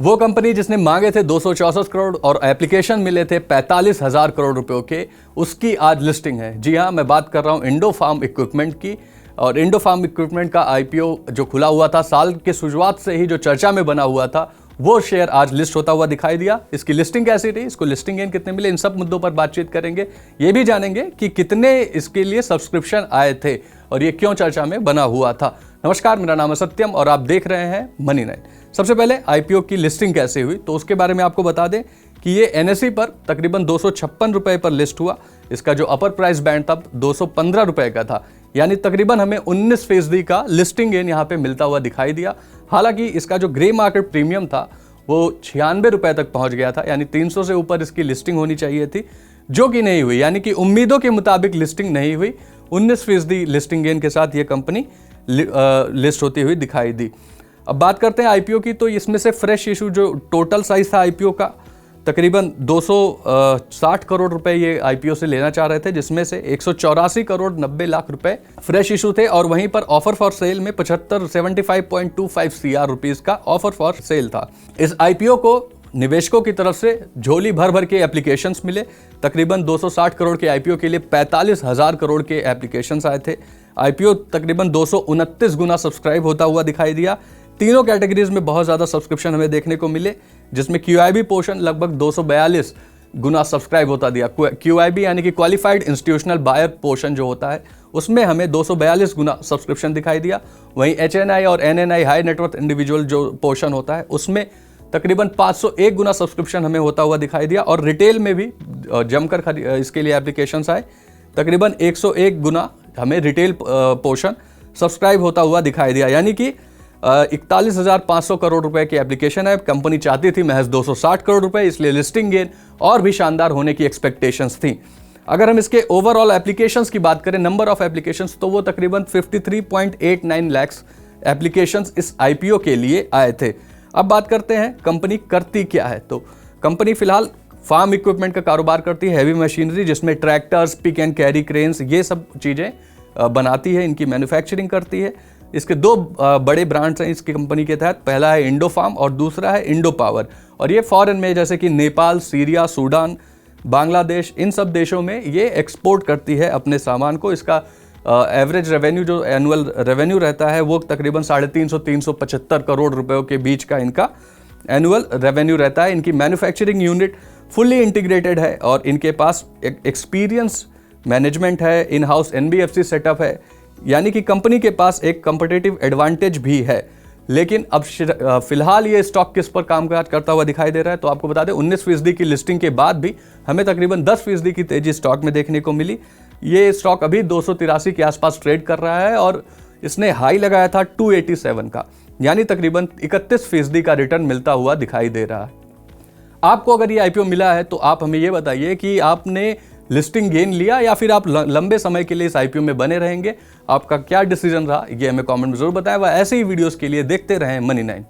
वो कंपनी जिसने मांगे थे 264 करोड़ और एप्लीकेशन मिले थे 45,000 करोड़ रुपयों के, उसकी आज लिस्टिंग है। जी हाँ, मैं बात कर रहा हूँ इंडो फार्म इक्विपमेंट की। और इंडो फार्म इक्विपमेंट का आईपीओ जो खुला हुआ था, साल के शुरुआत से ही जो चर्चा में बना हुआ था, वो शेयर आज लिस्ट होता हुआ दिखाई दिया। इसकी लिस्टिंग कैसी रही, इसको लिस्टिंग गेन कितने मिले, इन सब मुद्दों पर बातचीत करेंगे। ये भी जानेंगे कि कितने इसके लिए सब्सक्रिप्शन आए थे और ये क्यों चर्चा में बना हुआ था। नमस्कार, मेरा नाम है सत्यम और आप देख रहे हैं मनी 9। सबसे पहले आईपीओ की लिस्टिंग कैसे हुई, तो उसके बारे में आपको बता दें कि ये एनएसई पर तकरीबन 256 रुपए पर लिस्ट हुआ। इसका जो अपर प्राइस बैंड था 215 रुपए का था, यानी तकरीबन हमें 19% का लिस्टिंग गेन यहाँ पे मिलता हुआ दिखाई दिया। हालांकि इसका जो ग्रे मार्केट प्रीमियम था वो 96 रुपए तक पहुंच गया था, यानी 300 से ऊपर इसकी लिस्टिंग होनी चाहिए थी, जो कि नहीं हुई। यानी कि उम्मीदों के मुताबिक लिस्टिंग नहीं हुई। 19% लिस्टिंग गेन के साथ ये कंपनी लिस्ट होती हुई दिखाई दी। अब बात करते हैं आईपीओ की, तो इसमें से फ्रेश इशू जो टोटल साइज था आईपीओ का, तकरीबन 260 करोड़ रुपए ये आईपीओ से लेना चाह रहे थे, जिसमें से 184 करोड़ 90 लाख रुपए फ्रेश इशू थे। और वहीं पर ऑफर फॉर सेल में 75.25 सीआर रुपीस का ऑफर फॉर सेल था। इस आईपीओ को निवेशकों की तरफ से झोली भर भर के एप्लीकेशंस मिले। तकरीबन 260 करोड़ के आईपीओ के लिए 45,000 करोड़ के एप्लीकेशंस आए थे। आईपीओ तकरीबन 229 गुना सब्सक्राइब होता हुआ दिखाई दिया। तीनों कैटेगरीज में बहुत ज़्यादा सब्सक्रिप्शन हमें देखने को मिले, जिसमें क्यूआईबी पोर्शन लगभग 242 गुना सब्सक्राइब होता दिया। क्यूआईबी यानी कि क्वालिफाइड इंस्टीट्यूशनल बायर पोर्शन जो होता है, उसमें हमें 242 गुना सब्सक्रिप्शन दिखाई दिया। वहीं एचएनआई और एनएनआई हाई नेटवर्थ इंडिविजुअल जो पोर्शन होता है, उसमें तकरीबन 501 गुना सब्सक्रिप्शन हमें होता हुआ दिखाई दिया। और रिटेल में भी जमकर इसके लिए एप्लीकेशंस आए। तकरीबन 101 गुना हमें रिटेल पोर्शन सब्सक्राइब होता हुआ दिखाई दिया, यानी कि 41,500 करोड़ रुपए की एप्लीकेशन है। कंपनी चाहती थी महज 260 करोड़ रुपए, इसलिए लिस्टिंग गेन और भी शानदार होने की एक्सपेक्टेशंस थी। अगर हम इसके ओवरऑल एप्लीकेशंस की बात करें, नंबर ऑफ एप्लीकेशंस, तो वो तकरीबन 53.89 लाख एप्लीकेशंस इस आईपीओ के लिए आए थे। अब बात करते हैं कंपनी करती क्या है। तो कंपनी फिलहाल फार्म इक्विपमेंट का कारोबार करती है, हैवी मशीनरी जिसमें tractors, pick and carry cranes, ये सब चीज़ें बनाती है, इनकी मैन्युफैक्चरिंग करती है। इसके दो बड़े ब्रांड्स हैं इसकी कंपनी के तहत, पहला है इंडो फार्म और दूसरा है इंडो पावर। और ये फॉरेन में जैसे कि नेपाल, सीरिया, सूडान, बांग्लादेश, इन सब देशों में ये एक्सपोर्ट करती है अपने सामान को। इसका एवरेज रेवेन्यू जो एनुअल रेवेन्यू रहता है वो तकरीबन 350-375 करोड़ रुपयों के बीच का इनका एनुअल रेवेन्यू रहता है। इनकी मैन्युफैक्चरिंग यूनिट फुल्ली इंटीग्रेटेड है और इनके पास एक्सपीरियंस मैनेजमेंट है, इन हाउस एनबीएफसी सेटअप है, यानी कि कंपनी के पास एक कंपिटिटिव एडवांटेज भी है। लेकिन अब फिलहाल ये स्टॉक किस पर कामकाज करता हुआ दिखाई दे रहा है, तो आपको बता दें 19% की लिस्टिंग के बाद भी हमें तकरीबन 10% की तेजी स्टॉक में देखने को मिली। ये स्टॉक अभी 283 के आसपास ट्रेड कर रहा है और इसने हाई लगाया था 287 का, यानी तकरीबन 31% का रिटर्न मिलता हुआ दिखाई दे रहा है। आपको अगर ये आईपीओ मिला है तो आप हमें ये बताइए कि आपने लिस्टिंग गेन लिया या फिर आप लंबे समय के लिए इस आईपीओ में बने रहेंगे। आपका क्या डिसीजन रहा, ये हमें कमेंट में जरूर बताएं। वह ऐसे ही वीडियोस के लिए देखते रहें मनी 9।